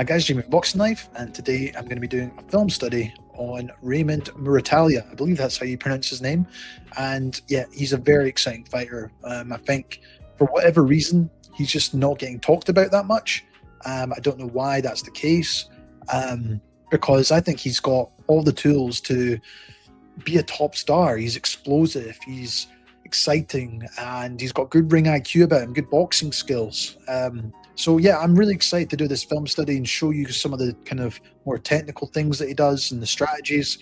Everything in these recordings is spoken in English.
Guys, Jimmy Boxing Knife, and today I'm going to be doing a film study on Raymond Muratalla. I believe that's how you pronounce his name. And yeah, he's a very exciting fighter. I think for whatever reason, he's just not getting talked about that much. I don't know why that's the case, because I think he's got all the tools to be a top star. He's explosive, he's exciting, and he's got good ring IQ about him, good boxing skills. So yeah, I'm really excited to do this film study and show you some of the kind of more technical things that he does and the strategies,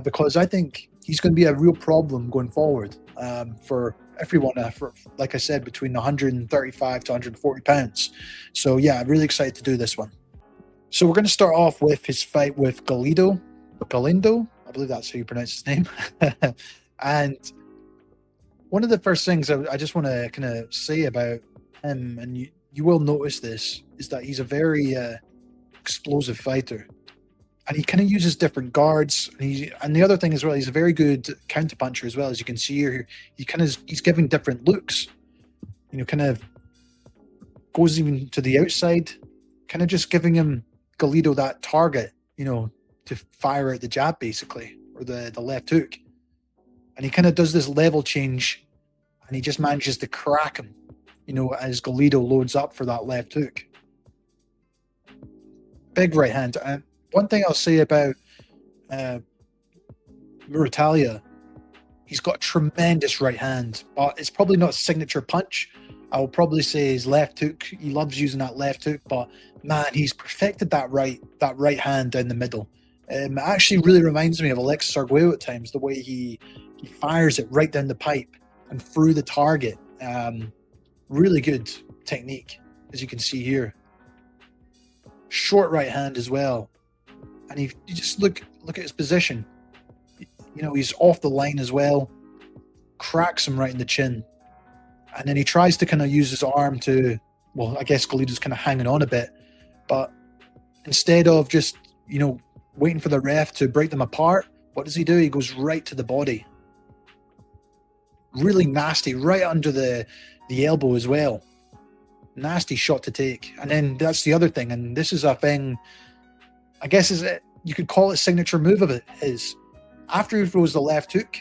because I think he's going to be a real problem going forward for everyone, for, like I said, between 135 to 140 pounds. So yeah, I'm really excited to do this one. So we're going to start off with his fight with Galindo, I believe that's how you pronounce his name. And one of the first things I just want to kind of say about him, and you will notice this, is that he's a very explosive fighter, and he kind of uses different guards. And the other thing as well, he's a very good counterpuncher as well. As you can see here, he's giving different looks. Kind of goes even to the outside, kind of just giving him Galindo that target, to fire out the jab basically, or the left hook. And he kind of does this level change, and he just manages to crack him, as Galindo loads up for that left hook. Big right hand. And one thing I'll say about Muratalla, he's got a tremendous right hand, but it's probably not a signature punch. I will probably say his left hook. He loves using that left hook, but man, he's perfected that right hand down the middle. It actually really reminds me of Alexis Arguello at times, the way he fires it right down the pipe and through the target. Really good technique, as you can see here. Short right hand as well, and you just look at his position. He's off the line as well, cracks him right in the chin, and then he tries to kind of use his arm to, well, I guess Galindo's kind of hanging on a bit, but instead of just waiting for the ref to break them apart, what does he do? He goes right to the body. Really nasty, right under the elbow as well. Nasty shot to take. And then that's the other thing, and this is a thing, I guess you could call it a signature move of his. After he throws the left hook,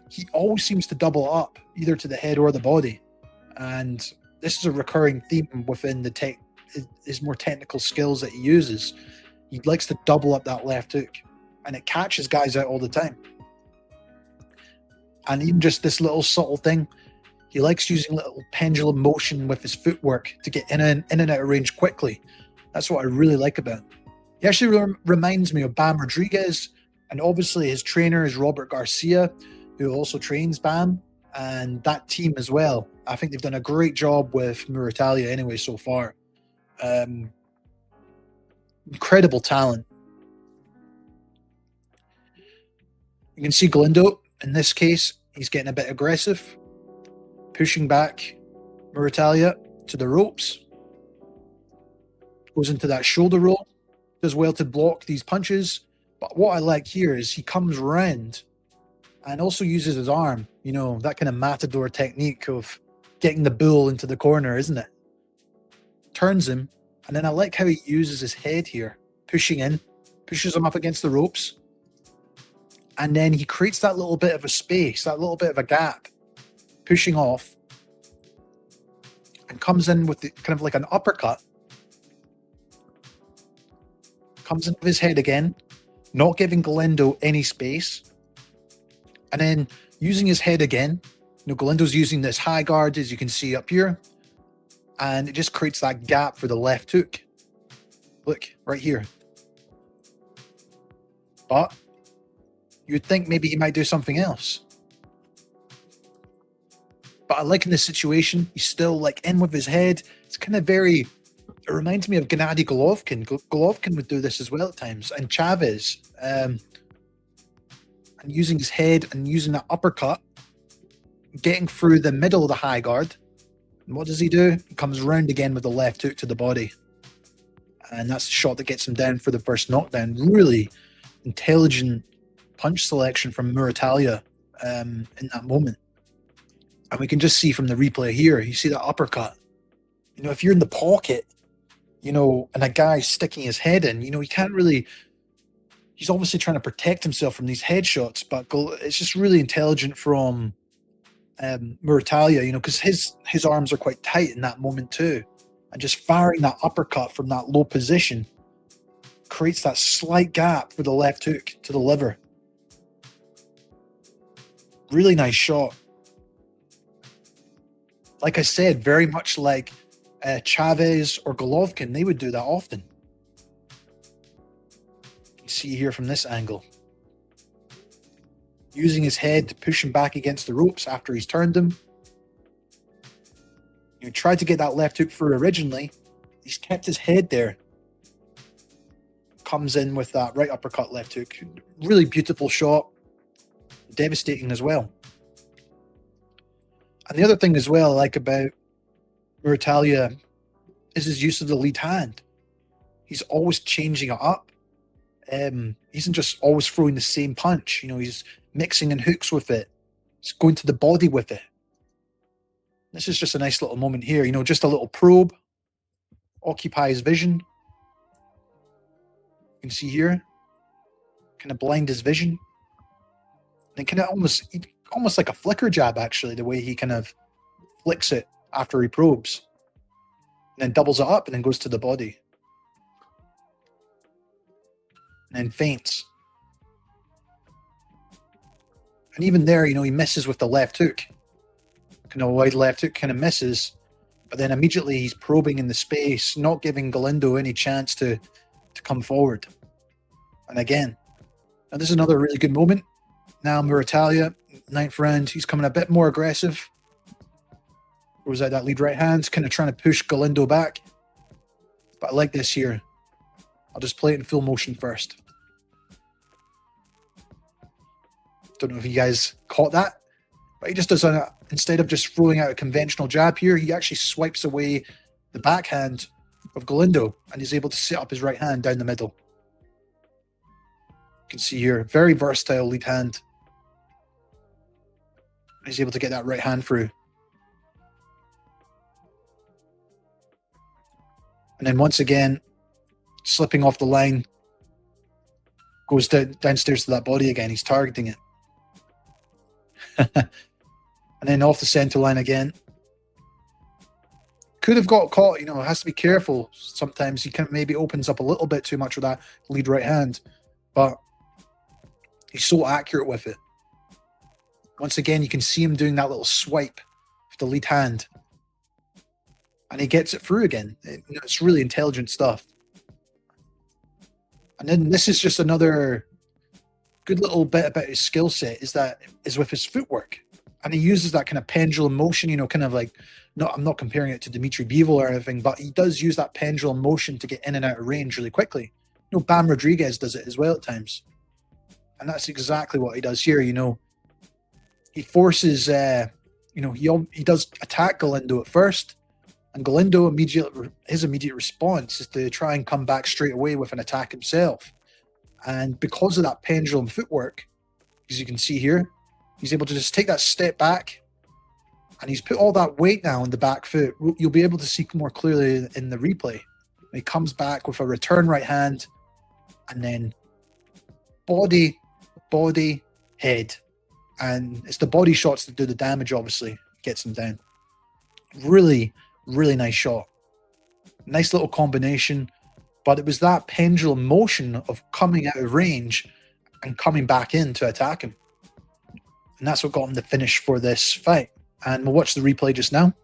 he always seems to double up, either to the head or the body. And this is a recurring theme within his more technical skills that he uses. He likes to double up that left hook, and it catches guys out all the time. And even just this little subtle thing, he likes using little pendulum motion with his footwork to get in and out of range quickly. That's what I really like about him. He actually reminds me of Bam Rodriguez, and obviously his trainer is Robert Garcia, who also trains Bam, and that team as well. I think they've done a great job with Muratalla anyway so far. Incredible talent. You can see Galindo, in this case, he's getting a bit aggressive, pushing back Muratalla to the ropes. Goes into that shoulder roll, does well to block these punches. But what I like here is he comes around and also uses his arm, that kind of matador technique of getting the bull into the corner, isn't it? Turns him, and then I like how he uses his head here, pushing in, pushes him up against the ropes, and then he creates that little bit of a space, that little bit of a gap, pushing off, and comes in with kind of like an uppercut. Comes into his head again, not giving Galindo any space, and then using his head again. Galindo's using this high guard, as you can see up here, and it just creates that gap for the left hook. Look, right here. But you'd think maybe he might do something else. But I like in this situation, he's still in with his head. It's kind of it reminds me of Gennady Golovkin. Golovkin would do this as well at times, and Chavez. And using his head and using that uppercut, getting through the middle of the high guard. And what does he do? He comes around again with the left hook to the body. And that's the shot that gets him down for the first knockdown. Really intelligent punch selection from Muratalla in that moment. And we can just see from the replay here, you see that uppercut. If you're in the pocket and a guy sticking his head in, he can't really. He's obviously trying to protect himself from these headshots, but it's just really intelligent from Muratalla, because his arms are quite tight in that moment too, and just firing that uppercut from that low position creates that slight gap for the left hook to the liver. Really nice shot. Like I said, very much like Chavez or Golovkin, they would do that often. You can see here from this angle. Using his head to push him back against the ropes after he's turned him. He tried to get that left hook through originally. He's kept his head there. Comes in with that right uppercut left hook. Really beautiful shot. Devastating as well. And the other thing as well I like about Muratalla is his use of the lead hand. He's always changing it up. He isn't just always throwing the same punch. He's mixing in hooks with it. He's going to the body with it. This is just a nice little moment here. Just a little probe. Occupy his vision. You can see here. Kind of blind his vision. And kind of almost like a flicker jab, actually, the way he kind of flicks it after he probes. And then doubles it up and then goes to the body. And then feints. And even there, he misses with the left hook. Kind of wide left hook kind of misses. But then immediately he's probing in the space, not giving Galindo any chance to come forward. And again, now this is another really good moment. Now Muratalla, 9th round, he's coming a bit more aggressive. Goes out that lead right hand, kind of trying to push Galindo back. But I like this here. I'll just play it in full motion first. Don't know if you guys caught that, but he just does instead of just throwing out a conventional jab here, he actually swipes away the backhand of Galindo and he's able to set up his right hand down the middle. You can see here, very versatile lead hand. He's able to get that right hand through. And then once again, slipping off the line, goes downstairs to that body again. He's targeting it. And then off the center line again. Could have got caught, has to be careful. Sometimes he maybe opens up a little bit too much with that lead right hand. But he's so accurate with it. Once again, you can see him doing that little swipe with the lead hand. And he gets it through again. It's really intelligent stuff. And then this is just another good little bit about his skill set is with his footwork. And he uses that kind of pendulum motion, kind of like, I'm not comparing it to Dmitry Bivol or anything, but he does use that pendulum motion to get in and out of range really quickly. Bam Rodriguez does it as well at times. And that's exactly what he does here, He forces, he does attack Galindo at first. And Galindo, his immediate response is to try and come back straight away with an attack himself. And because of that pendulum footwork, as you can see here, he's able to just take that step back and he's put all that weight now on the back foot. You'll be able to see more clearly in the replay. He comes back with a return right hand and then body, head. And it's the body shots that do the damage, obviously. Gets him down. Really, really nice shot. Nice little combination. But it was that pendulum motion of coming out of range and coming back in to attack him. And that's what got him the finish for this fight. And we'll watch the replay just now.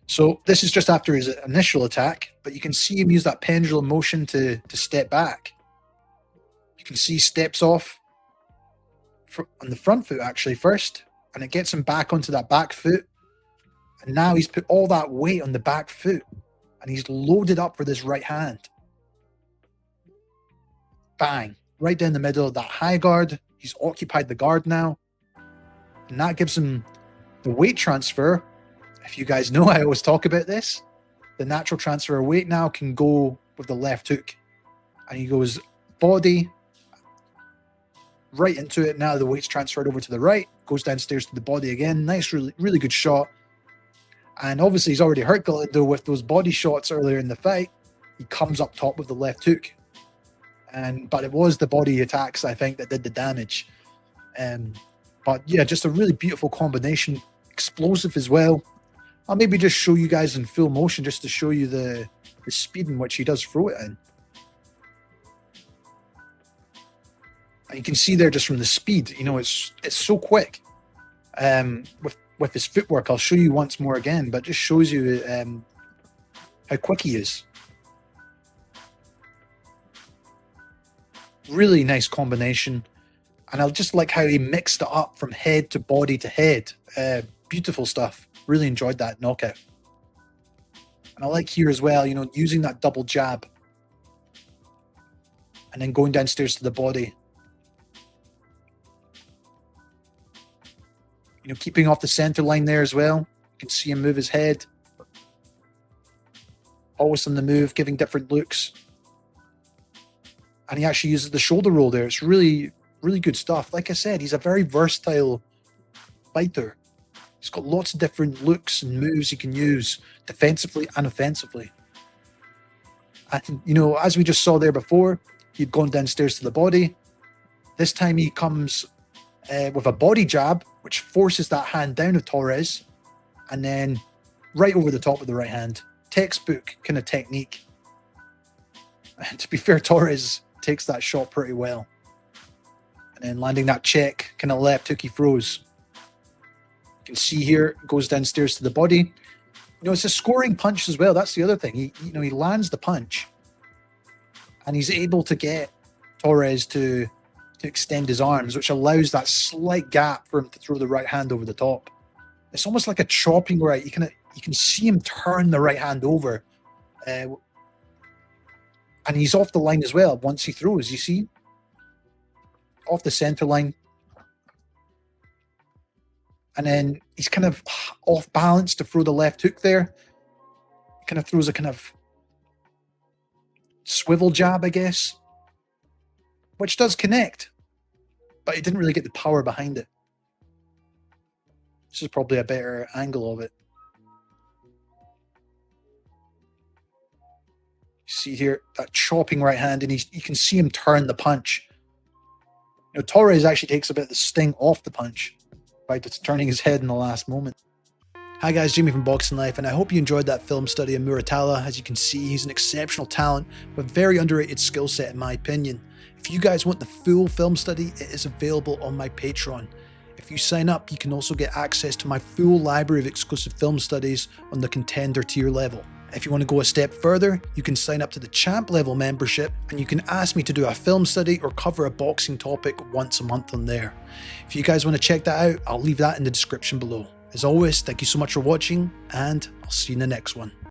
So this is just after his initial attack, but you can see him use that pendulum motion to step back. You can see he steps off on the front foot actually first, and it gets him back onto that back foot. And now he's put all that weight on the back foot and he's loaded up for this right hand. Bang, right down the middle of that high guard. He's occupied the guard now. And that gives him the weight transfer. If you guys know, I always talk about this. The natural transfer of weight now can go with the left hook. And he goes body, right into it. Now the weight's transferred over to the right. Goes downstairs to the body again. Nice, really, really good shot. And obviously he's already hurt Galindo with those body shots earlier in the fight. he comes up top with the left hook. But it was the body attacks, I think, that did the damage. But yeah, just a really beautiful combination, explosive as well. I'll maybe just show you guys in full motion just to show you the speed in which he does throw it in. And you can see there just from the speed, you know, it's so quick. With his footwork, I'll show you once more again, but just shows you how quick he is. Really nice combination. And I just like how he mixed it up from head to body to head. Beautiful stuff. Really enjoyed that knockout. And I like here as well, you know, using that double jab and then going downstairs to the body. You know, keeping off the center line there as well. You can see him move his head. Always on the move, giving different looks. And he actually uses the shoulder roll there. It's really, really good stuff. Like I said, he's a very versatile fighter. He's got lots of different looks and moves he can use defensively and offensively. And, you know, as we just saw there before, he'd gone downstairs to the body. This time he comes with a body jab, which forces that hand down of Torres, and then right over the top of the right hand. Textbook kind of technique. And to be fair, Torres takes that shot pretty well. And then landing that check, kind of left hook he throws. You can see here, goes downstairs to the body. You know, it's a scoring punch as well. That's the other thing. He lands the punch, and he's able to get Torres to extend his arms, which allows that slight gap for him to throw the right hand over the top. It's almost like a chopping right. You can see him turn the right hand over. And he's off the line as well once he throws, you see? Off the center line. And then he's kind of off balance to throw the left hook there. He kind of throws a kind of swivel jab, I guess, which does connect, but he didn't really get the power behind it. This is probably a better angle of it. See here, that chopping right hand, and you can see him turn the punch. You know, Torres actually takes a bit of the sting off the punch by just turning his head in the last moment. Hi guys, Jamie from Boxing Life, and I hope you enjoyed that film study of Muratalla. As you can see, he's an exceptional talent with a very underrated skill set in my opinion. If you guys want the full film study, it is available on my Patreon. If you sign up, you can also get access to my full library of exclusive film studies on the contender tier level. If you want to go a step further, you can sign up to the champ level membership, and you can ask me to do a film study or cover a boxing topic once a month on there. If you guys want to check that out, I'll leave that in the description below. As always, thank you so much for watching, and I'll see you in the next one.